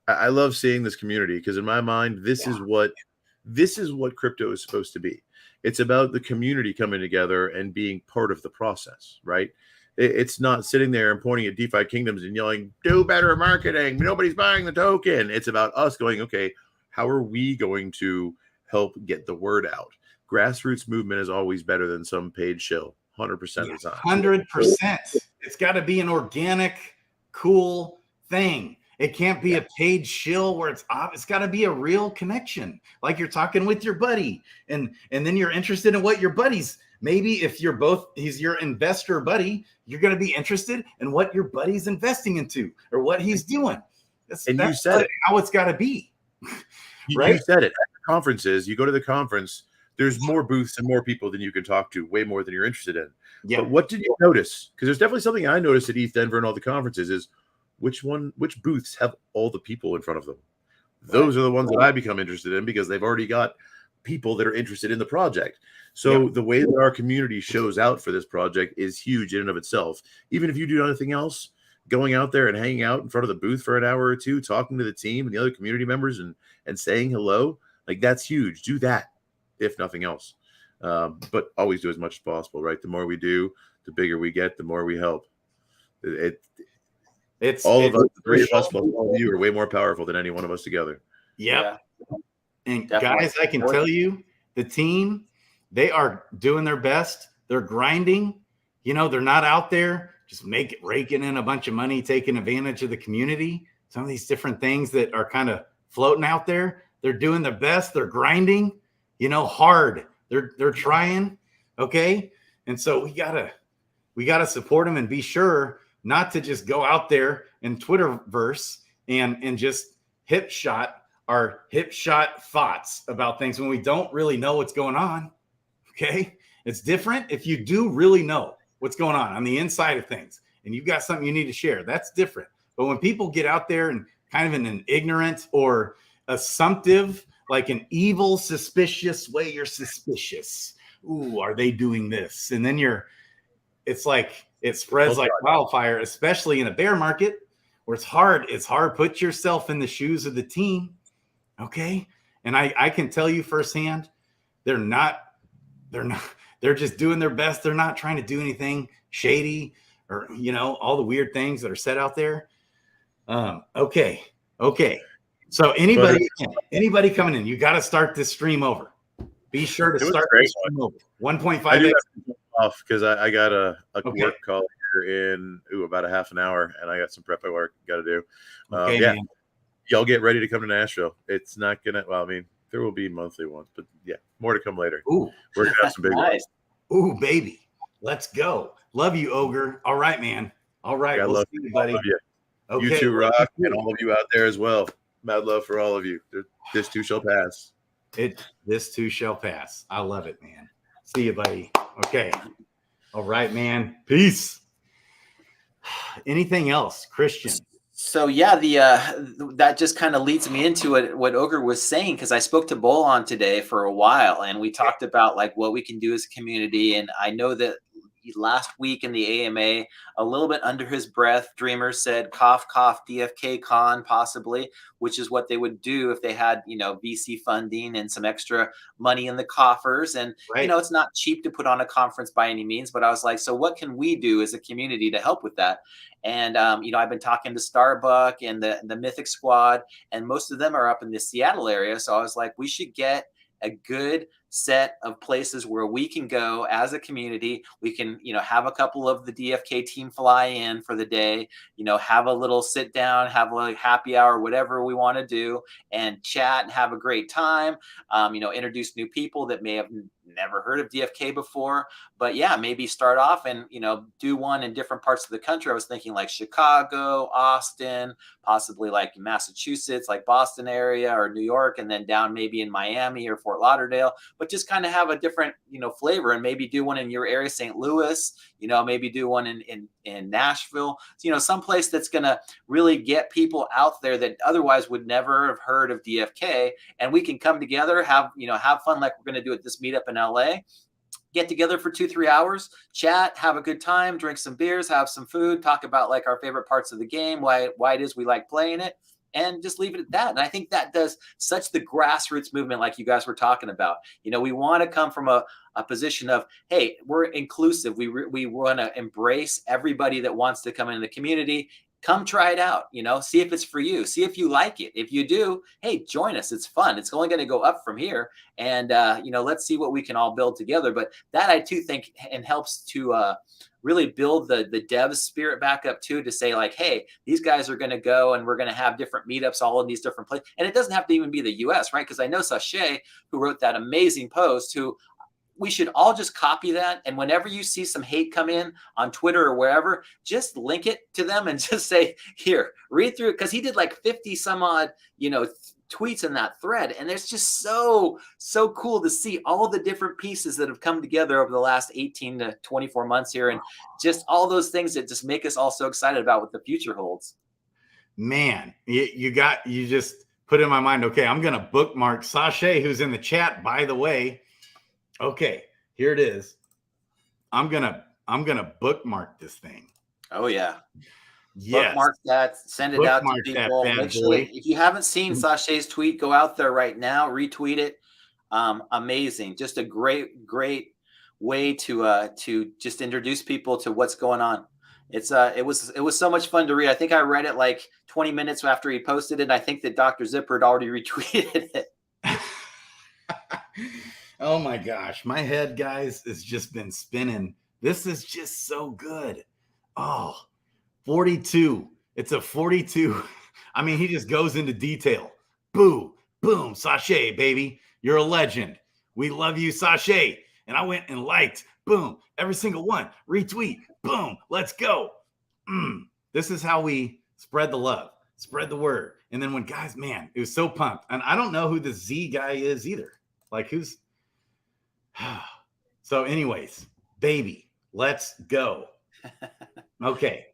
I love seeing this community, because in my mind, this is what crypto is supposed to be. It's about the community coming together and being part of the process, right? It's not sitting there and pointing at DeFi Kingdoms and yelling, do better marketing, nobody's buying the token. It's about us going, okay, how are we going to help get the word out? Grassroots movement is always better than some paid shill, 100% of the time.
100%. It's got to be an organic, cool thing. It can't be a paid shill where it's got to be a real connection. Like you're talking with your buddy, and then you're interested in what your buddy's, maybe if he's your investor buddy, you're going to be interested in what your buddy's investing into or what he's doing. That's
you said
how it's got to be.
Right? You said it. At conferences, you go to the conference, there's more booths and more people than you can talk to, way more than you're interested in. Yeah. But what did you notice? Because there's definitely something I noticed at ETH Denver and all the conferences is which booths have all the people in front of them. Those are the ones that I become interested in, because they've already got people that are interested in the project. So the way that our community shows out for this project is huge in and of itself. Even if you do nothing else, going out there and hanging out in front of the booth for an hour or two, talking to the team and the other community members and saying hello, like that's huge. Do that, if nothing else. But always do as much as possible, right? The more we do, the bigger we get, the more we help. It's all of us, the three of us, plus all of you are way more powerful than any one of us together.
Yep. Yeah. And definitely. Guys, I can tell you, the team, they are doing their best. They're grinding. You know, they're not out there just raking in a bunch of money, taking advantage of the community. Some of these different things that are kind of floating out there. They're doing their best. They're grinding, hard. They're trying. Okay. And so we gotta support them and be sure not to just go out there in Twitterverse and just hip shot thoughts about things when we don't really know what's going on. Okay. It's different if you do really know what's going on the inside of things and you've got something you need to share. That's different. But when people get out there and kind of in an ignorant or assumptive, like an evil, suspicious way, you're suspicious. Ooh, are they doing this? And then it's like it spreads like wildfire, especially in a bear market where it's hard. It's hard. Put yourself in the shoes of the team. Okay. And I can tell you firsthand, they're just doing their best. They're not trying to do anything shady or, all the weird things that are said out there. Okay. So anybody coming in, you got to start this stream over. Be sure to start this stream over. 1.5x.
Off because I got a work call here in about a half an hour, and I got some prep work got to do. Man. Y'all get ready to come to Nashville. It's not gonna. Well, I mean, there will be monthly ones, but yeah, more to come later.
Ooh,
we're gonna have some big ones.
Ooh, baby. Let's go. Love you, Ogre. All right, man. All right.
I
We'll
love
see you,
all
buddy.
of you.
Okay.
You too,
well,
Rock, and all of you out there as well. Mad love for all of you. This too shall pass.
This too shall pass. I love it, man. See you, buddy. Okay. All right, man. Peace. Anything else, Kristian?
So yeah, that just kind of leads me into what Ogre was saying, because I spoke to Bolon today for a while, and we talked about like what we can do as a community. And I know that last week in the AMA, a little bit under his breath, Dreamer said, "Cough, cough, DFK Con possibly," which is what they would do if they had, VC funding and some extra money in the coffers. And
Right.
it's not cheap to put on a conference by any means, but I was like, so what can we do as a community to help with that? And I've been talking to Starbuck and the Mythic Squad, and most of them are up in the Seattle area. So I was like, we should get a good set of places where we can go as a community. We can, have a couple of the DFK team fly in for the day, have a little sit down, have a happy hour, whatever we want to do, and chat and have a great time. Introduce new people that may have never heard of DFK before, but yeah, maybe start off and, do one in different parts of the country. I was thinking like Chicago, Austin, possibly like Massachusetts, like Boston area, or New York, and then down maybe in Miami or Fort Lauderdale, but just kind of have a different, flavor, and maybe do one in your area, St. Louis, maybe do one in Nashville, some place that's going to really get people out there that otherwise would never have heard of DFK. And we can come together, have fun like we're going to do at this meetup in LA. Get together for 2-3 hours, chat, have a good time, drink some beers, have some food, talk about like our favorite parts of the game, why it is we like playing it, and just leave it at that. And I think that does such the grassroots movement like you guys were talking about. We want to come from a position of, hey, we're inclusive. We want to embrace everybody that wants to come into the community. Come try it out, see if it's for you, see if you like it. If you do, hey, join us. It's fun. It's only going to go up from here. And, let's see what we can all build together. But that I too think and helps to really build the dev spirit back up too, to say like, hey, these guys are going to go and we're going to have different meetups all in these different places. And it doesn't have to even be the US, right? Because I know Sashay, who wrote that amazing post, who we should all just copy that. And whenever you see some hate come in on Twitter or wherever, just link it to them and just say, here, read through it. Because he did like 50 some odd, tweets in that thread. And it's just so cool to see all the different pieces that have come together over the last 18 to 24 months here. And just all those things that just make us all so excited about what the future holds.
Man, you just put in my mind, okay, I'm going to bookmark Sashay, who's in the chat, by the way. Okay, here it is. I'm gonna bookmark this thing.
Oh yeah.
Yes.
Bookmark that, send it out to people. Make sure if you haven't seen Sashay's tweet, go out there right now, retweet it. Amazing. Just a great way to just introduce people to what's going on. It was so much fun to read. I think I read it like 20 minutes after he posted it. I think that Dr. Zipper had already retweeted it.
Oh my gosh, my head, guys, has just been spinning. This is just so good. Oh, 42. It's a 42. I mean, he just goes into detail. Boo, boom, Sashay, baby. You're a legend. We love you, Sashay. And I went and liked, boom, every single one. Retweet, boom, let's go. This is how we spread the love, spread the word. And then when guys, man, it was so pumped. And I don't know who the Z guy is either. Like who's... So anyways, baby, let's go. Okay.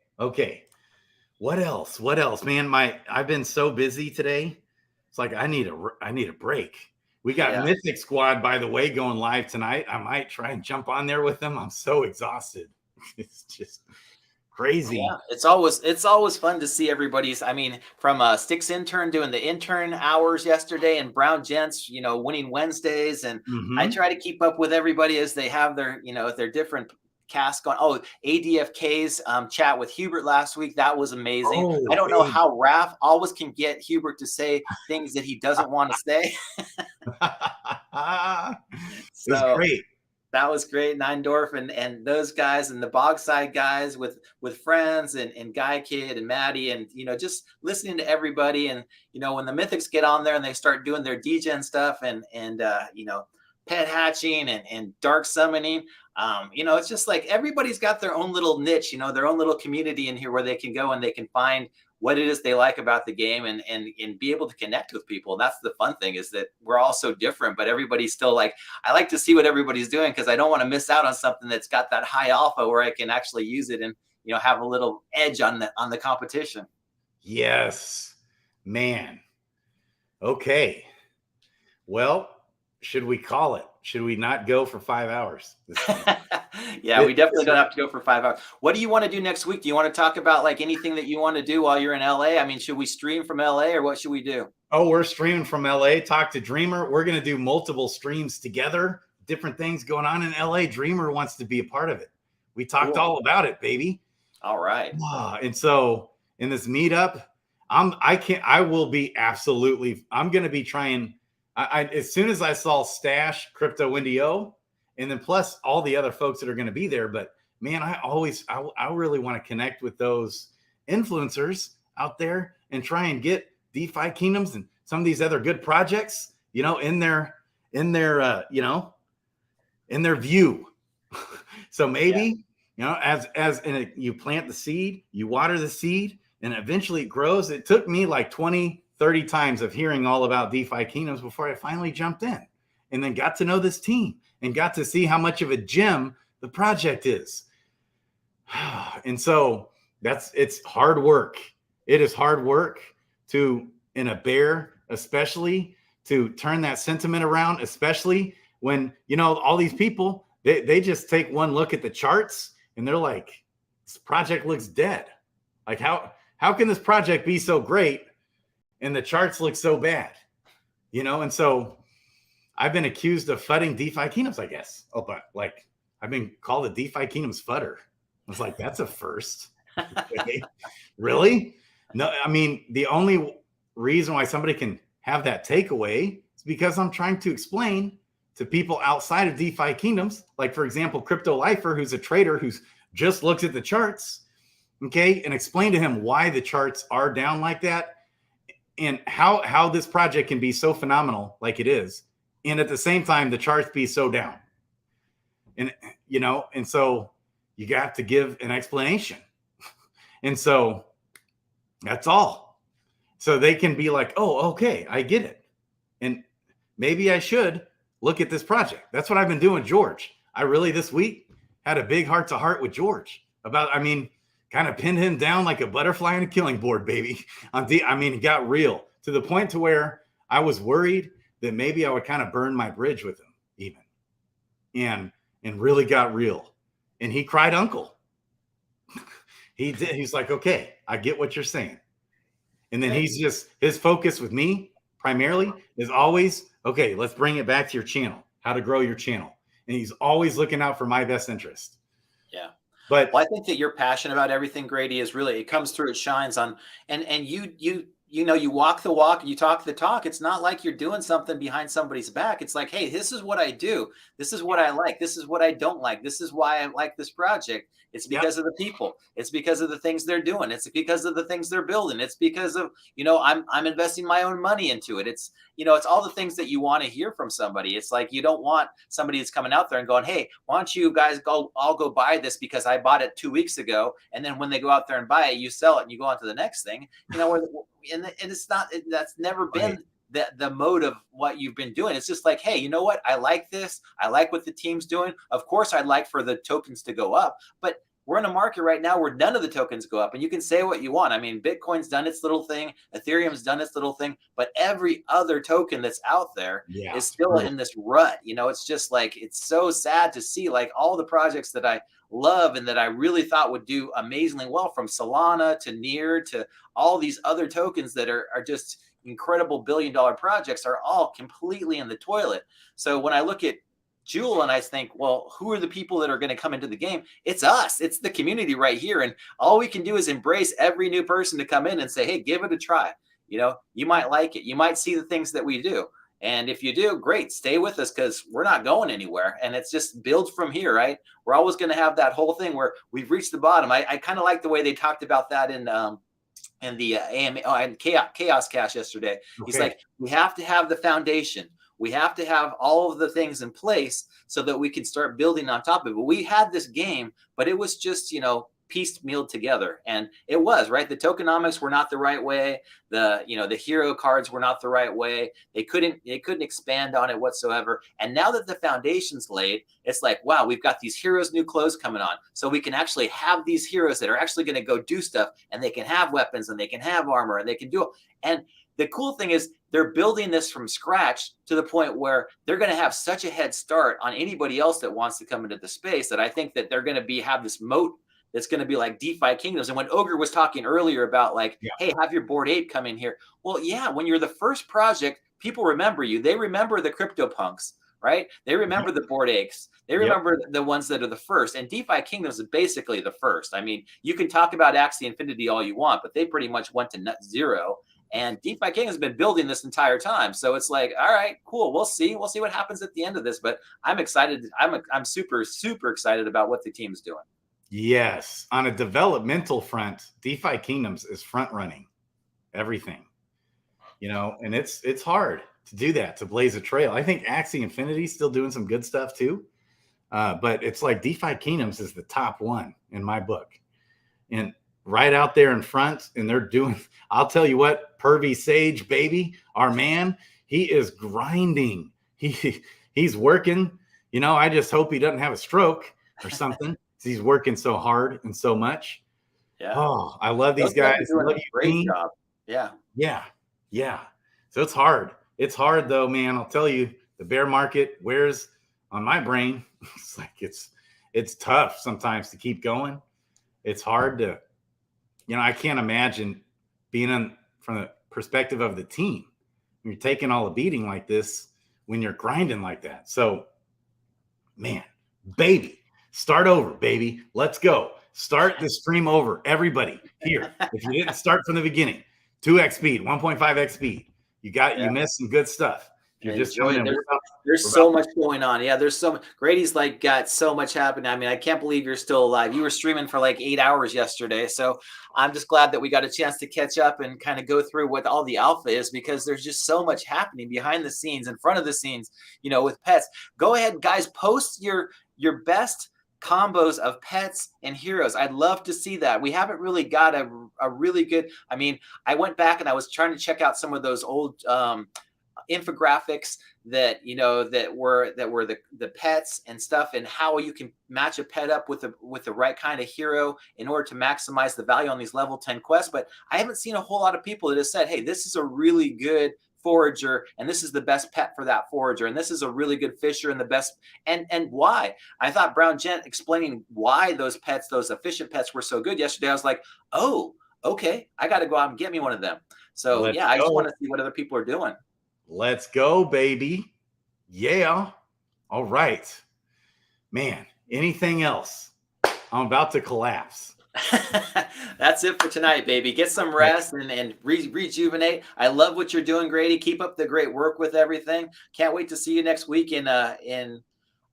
What else, man? I've been so busy today. It's like I need a break. We got Mythic Squad, by the way, going live tonight. I might try and jump on there with them. I'm so exhausted. It's just crazy.
Yeah, it's always fun to see everybody's. I mean, from Sticks intern doing the intern hours yesterday, and Brown Gents, winning Wednesdays, and I try to keep up with everybody as they have their, their different casts going. Oh, ADFK's chat with Hubert last week, that was amazing.
Oh,
I don't know how Raph always can get Hubert to say things that he doesn't want to say.
It was great.
That was great. Neindorf and those guys, and the Bogside guys with friends and Guy Kid and Maddie, and just listening to everybody. And when the Mythics get on there and they start doing their DGen stuff and pet hatching and dark summoning. It's just like everybody's got their own little niche, their own little community in here where they can go and they can find what it is they like about the game and be able to connect with people. And that's the fun thing, is that we're all so different, but everybody's still like, I like to see what everybody's doing because I don't want to miss out on something that's got that high alpha where I can actually use it and, have a little edge on the competition.
Yes, man. Okay. Well, should we call it? Should we not go for 5 hours?
Yeah, we definitely don't have to go for 5 hours. What do you want to do next week? Do you want to talk about like anything that you want to do while you're in LA? I mean, should we stream from LA or what should we do?
Oh, we're streaming from LA. Talk to Dreamer. We're going to do multiple streams together. Different things going on in LA. Dreamer wants to be a part of it. We talked all about it, baby.
All right.
And so in this meetup, I'm going to be trying. As soon as I saw Stash, Crypto Indio, and then plus all the other folks that are going to be there. But man, I really want to connect with those influencers out there and try and get DeFi Kingdoms and some of these other good projects, in their view. So maybe, you plant the seed, you water the seed, and eventually it grows. It took me like 20, 30 times of hearing all about DeFi Kingdoms before I finally jumped in and then got to know this team and got to see how much of a gem the project is. And so it's hard work. It is hard work in a bear, especially to turn that sentiment around, especially when, all these people, they just take one look at the charts and they're like, this project looks dead. Like how can this project be so great and the charts look so bad? And so I've been accused of fudding DeFi Kingdoms, I guess. Oh, but like I've been called a DeFi Kingdoms fudder. I was like, that's a first. Okay. Really? No, I mean, the only reason why somebody can have that takeaway is because I'm trying to explain to people outside of DeFi Kingdoms, like, for example, Crypto Lifer, who's a trader who's just looks at the charts, okay, and explain to him why the charts are down like that and how this project can be so phenomenal like it is, and at the same time, the charts be so down. And, and so you have to give an explanation. And so that's all. So they can be like, oh, okay, I get it. And maybe I should look at this project. That's what I've been doing, George. I really this week had a big heart-to-heart with George about, kind of pinned him down like a butterfly on a killing board, baby. It got real to the point to where I was worried that maybe I would kind of burn my bridge with him even. And really got real. And he cried uncle. He did. He's like, okay, I get what you're saying. And then his focus with me primarily is always, okay, let's bring it back to your channel, how to grow your channel. And he's always looking out for my best interest.
Yeah.
But
I think that you're passionate about everything, Grady, is really, it comes through, it shines on, and you walk the walk, you talk the talk. It's not like you're doing something behind somebody's back. It's like, hey, this is what I do. This is what I like. This is what I don't like. This is why I like this project. It's because of the people. It's because of the things they're doing. It's because of the things they're building. It's because of, I'm investing my own money into it. It's, it's all the things that you want to hear from somebody. It's like, you don't want somebody that's coming out there and going, hey, why don't you guys all go buy this because I bought it 2 weeks ago. And then when they go out there and buy it, you sell it and you go on to the next thing, and it's not, that's never been the mode of what you've been doing. It's just like, hey, you know what? I like this. I like what the team's doing. Of course, I'd like for the tokens to go up, but we're in a market right now where none of the tokens go up, and you can say what you want. Bitcoin's done its little thing. Ethereum's done its little thing, but every other token that's out there is still in this rut. It's just like, it's so sad to see like all the projects that I love and that I really thought would do amazingly well, from Solana to Near to all these other tokens that are just incredible billion-dollar projects, are all completely in the toilet. So when I look at Jewel and I think, well, who are the people that are going to come into the game? It's us. It's the community right here. And all we can do is embrace every new person to come in and say, hey, give it a try. You might like it. You might see the things that we do. And if you do, great, stay with us, because we're not going anywhere. And it's just build from here, right? We're always going to have that whole thing where we've reached the bottom. I kind of like the way they talked about that in the AMA and Chaos Cash yesterday. Okay. He's like, we have to have the foundation. We have to have all of the things in place so that we can start building on top of it. But we had this game, but it was just, piecemealed together, and it was right. The tokenomics were not the right way. The hero cards were not the right way. They couldn't expand on it whatsoever. And now that the foundation's laid, it's like, wow, we've got these heroes new clothes coming on, so we can actually have these heroes that are actually going to go do stuff, and they can have weapons, and they can have armor, and they can do it. And the cool thing is they're building this from scratch to the point where they're going to have such a head start on anybody else that wants to come into the space, that I think that they're going to have this moat that's going to be like DeFi Kingdoms. And when Ogre was talking earlier about like, hey, have your Bored Ape come in here. Well, yeah, when you're the first project, people remember you. They remember the CryptoPunks, right? They remember the Bored Apes. They remember the ones that are the first. And DeFi Kingdoms is basically the first. I mean, you can talk about Axie Infinity all you want, but they pretty much went to net zero. And DeFi King has been building this entire time. So it's like, all right, cool. We'll see what happens at the end of this. But I'm excited. I'm super, super excited about what the team's doing.
Yes. On a developmental front, DeFi Kingdoms is front running everything, and it's hard to do that, to blaze a trail. I think Axie Infinity is still doing some good stuff too. But it's like DeFi Kingdoms is the top one in my book, and right out there in front. And they're doing, I'll tell you what, Pervy Sage, baby, our man, he is grinding. He's working, I just hope he doesn't have a stroke or something. He's working so hard and so much.
Yeah.
Oh, I love these guys.
Doing a great job. Yeah.
Yeah. So it's hard. It's hard though, man. I'll tell you, the bear market wears on my brain. It's like, it's tough sometimes to keep going. It's hard to, I can't imagine being from the perspective of the team. When you're taking all the beating like this, when you're grinding like that. So, man, baby. Start over, baby. Let's go. Start the stream over. Everybody here. If you didn't start from the beginning, 2x speed, 1.5x speed. You missed some good stuff. You're just
there's so much going on. Yeah, there's so much. Grady's got so much happening. I mean, I can't believe you're still alive. You were streaming for like 8 hours yesterday. So I'm just glad that we got a chance to catch up and kind of go through what all the alpha is, because there's just so much happening behind the scenes, in front of the scenes, with pets. Go ahead, guys, post your best combos of pets and heroes. I'd love to see that. We haven't really got a really good, I went back and I was trying to check out some of those old infographics that were the pets and stuff, and how you can match a pet up with the right kind of hero in order to maximize the value on these level 10 quests. But I haven't seen a whole lot of people that have said, hey, this is a really good forager, and this is the best pet for that forager, and this is a really good fisher, and the best, and why. I thought Brown Gent explaining why those efficient pets were so good yesterday. I was like, oh, okay, I got to go out and get me one of them. So I just want to see what other people are doing.
Let's go, baby. Yeah. All right, man. Anything else? I'm about to collapse.
That's it for tonight, baby. Get some rest and rejuvenate. I love what you're doing, Grady. Keep up the great work with everything. Can't wait to see you next week in LA. And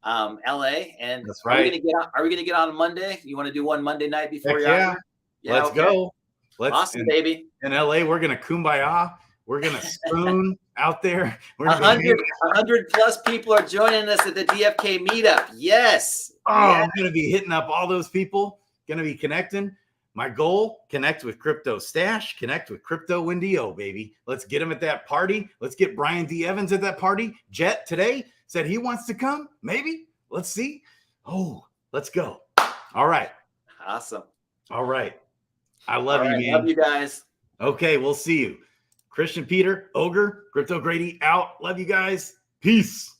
that's right.
Are we gonna get on Monday? You want to do one Monday night before you're
out? Yeah. Let's go.
Awesome, baby.
In LA, we're gonna kumbaya. We're gonna spoon out there.
100 plus people are joining us at the DFK meetup. Yes.
I'm gonna be hitting up all those people. Going to be connecting. My goal, connect with Crypto Stash, connect with Crypto Wendy O, baby. Let's get him at that party. Let's get Brian D. Evans at that party. Jet today said he wants to come. Maybe. Let's see. Oh, let's go. All right.
Awesome.
All right. I love you, man.
Love you guys.
Okay, we'll see you. Kristian Peter, Ogre, Crypto Grady out. Love you guys. Peace.